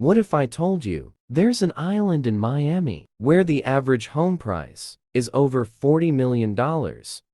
What if I told you there's an island in Miami where the average home price is over $40 million,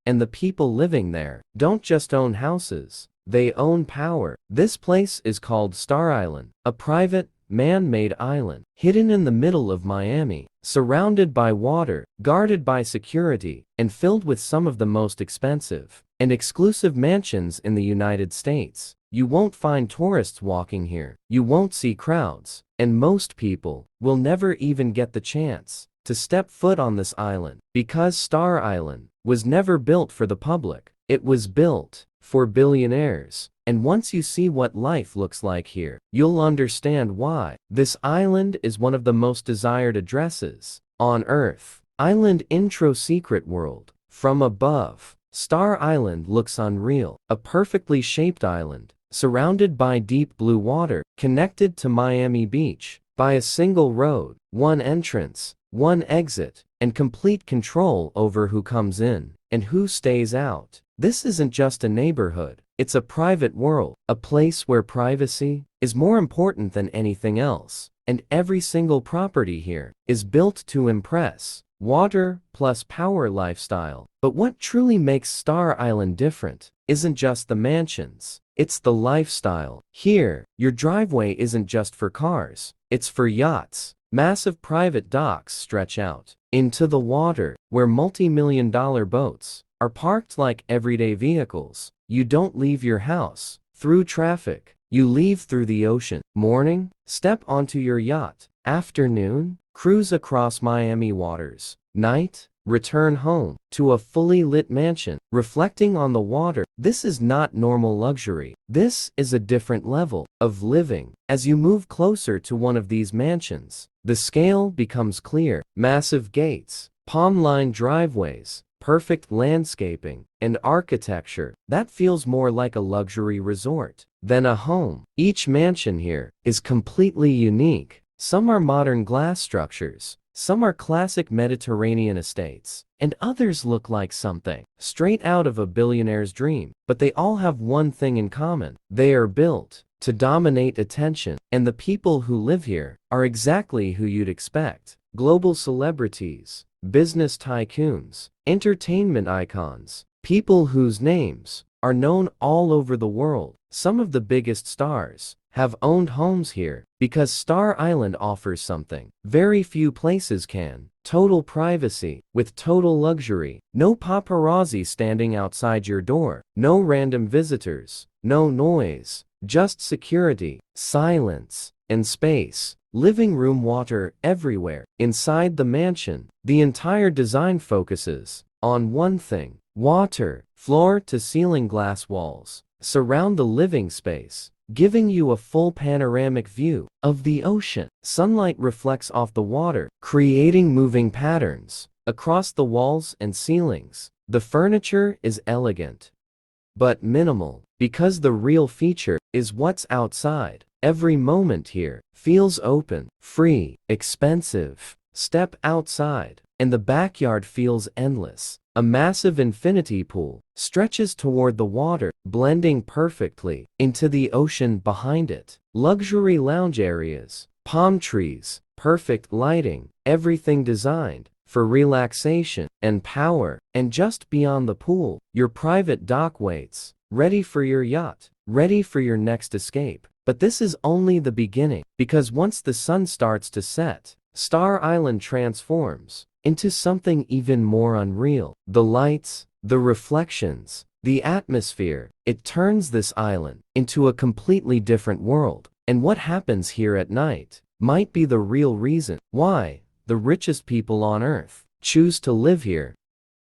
and the people living there don't just own houses, they own power? This place is called Star Island, a private, man-made island hidden in the middle of Miami, surrounded by water, guarded by security, and filled with some of the most expensive and exclusive mansions in the United States. You won't find tourists walking here, you won't see crowds, and most people will never even get the chance to step foot on this island, because Star Island was never built for the public. It was built for billionaires. And once you see what life looks like here, you'll understand why. This island is one of the most desired addresses on Earth. Island intro: secret world. From above, Star Island looks unreal. A perfectly shaped island, surrounded by deep blue water, connected to Miami Beach by a single road, one entrance, one exit, and complete control over who comes in and who stays out. This isn't just a neighborhood, it's a private world, a place where privacy is more important than anything else. And every single property here is built to impress. Water plus power lifestyle. But what truly makes Star Island different isn't just the mansions, it's the lifestyle. Here, your driveway isn't just for cars, it's for yachts. Massive private docks stretch out into the water, where multi-million-dollar boats are parked like everyday vehicles. You don't leave your house through traffic, you leave through the ocean. Morning, step onto your yacht. Afternoon, cruise across Miami waters. Night, return home to a fully lit mansion, reflecting on the water. This is not normal luxury. This is a different level of living. As you move closer to one of these mansions, the scale becomes clear. Massive gates, palm-lined driveways, perfect landscaping, and architecture that feels more like a luxury resort than a home. Each mansion here is completely unique. Some are modern glass structures, some are classic Mediterranean estates, and others look like something straight out of a billionaire's dream. But they all have one thing in common: they are built to dominate attention, and the people who live here are exactly who you'd expect. Global celebrities, business tycoons, entertainment icons, people whose names are known all over the world. Some of the biggest stars have owned homes here because Star Island offers something very few places can: total privacy with total luxury. No paparazzi standing outside your door, no random visitors, no noise, just security, silence, and space. Living room water everywhere. Inside the mansion, the entire design focuses on one thing: water. Floor to ceiling glass walls surround the living space, giving you a full panoramic view of the ocean. Sunlight reflects off the water, creating moving patterns across the walls and ceilings. The furniture is elegant but minimal, because the real feature is what's outside. Every moment here feels open, free, expensive. Step outside, and the backyard feels endless. A massive infinity pool stretches toward the water, blending perfectly into the ocean behind it. Luxury lounge areas, palm trees, perfect lighting, everything designed for relaxation and power. And just beyond the pool, your private dock waits, ready for your yacht, ready for your next escape. But this is only the beginning, because once the sun starts to set, Star Island transforms into something even more unreal. The lights, the reflections, the atmosphere, it turns this island into a completely different world. And what happens here at night might be the real reason why the richest people on Earth choose to live here.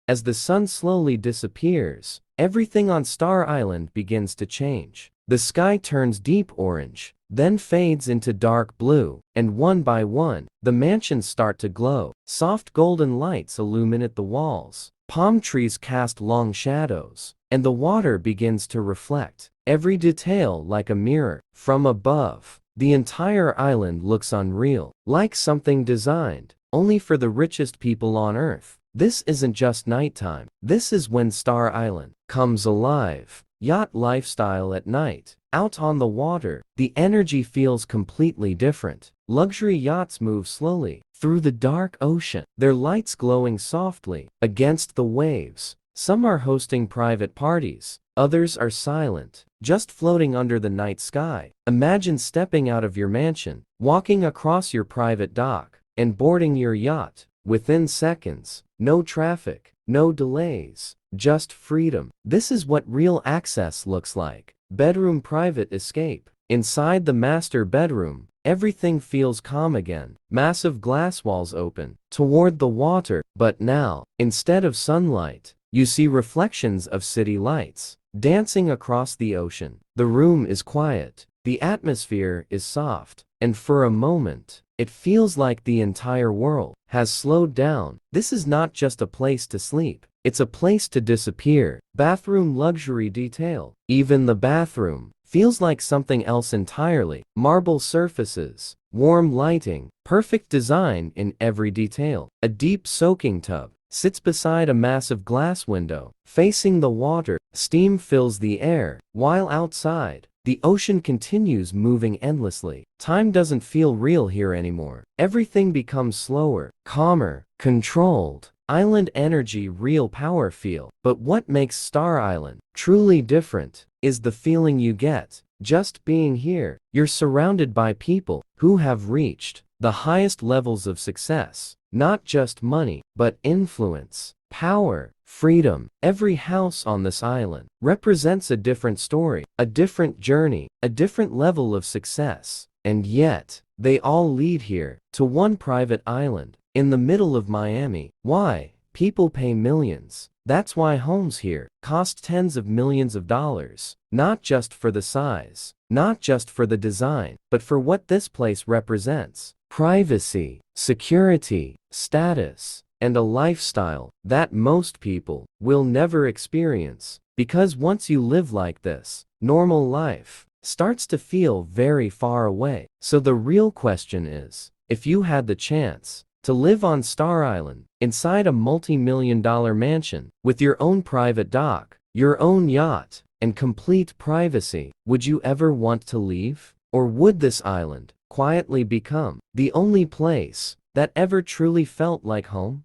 As the sun slowly disappears, everything on Star Island begins to change. The sky turns deep orange, then fades into dark blue, and one by one, the mansions start to glow. Soft golden lights illuminate the walls, palm trees cast long shadows, and the water begins to reflect every detail like a mirror. From above, the entire island looks unreal, like something designed only for the richest people on Earth. This isn't just nighttime, this is when Star Island comes alive. Yacht lifestyle at night. Out on the water, the energy feels completely different. Luxury yachts move slowly through the dark ocean, their lights glowing softly against the waves. Some are hosting private parties, others are silent, just floating under the night sky. Imagine stepping out of your mansion, walking across your private dock, and boarding your yacht. Within seconds, no traffic, no delays, just freedom. This is what real access looks like. Bedroom private escape. Inside the master bedroom, everything feels calm again. Massive glass walls open toward the water, but now, instead of sunlight, you see reflections of city lights dancing across the ocean. The room is quiet, the atmosphere is soft, and for a moment, it feels like the entire world has slowed down. This is not just a place to sleep, it's a place to disappear. Bathroom luxury detail. Even the bathroom feels like something else entirely. Marble surfaces, warm lighting, perfect design in every detail. A deep soaking tub sits beside a massive glass window, facing the water. Steam fills the air, while outside, the ocean continues moving endlessly. Time doesn't feel real here anymore. Everything becomes slower, calmer, controlled. Island energy, real power feel. But what makes Star Island truly different is the feeling you get just being here. You're surrounded by people who have reached the highest levels of success. Not just money, but influence, power, freedom. Every house on this island represents a different story, a different journey, a different level of success. And yet, they all lead here, to one private island, in the middle of Miami. Why? People pay millions. That's why homes here cost tens of millions of dollars. Not just for the size, not just for the design, but for what this place represents. Privacy, security, status, and a lifestyle that most people will never experience. Because once you live like this, normal life starts to feel very far away. So the real question is, if you had the chance to live on Star Island, inside a multi-million-dollar mansion, with your own private dock, your own yacht, and complete privacy, would you ever want to leave? Or would this island quietly become the only place that ever truly felt like home?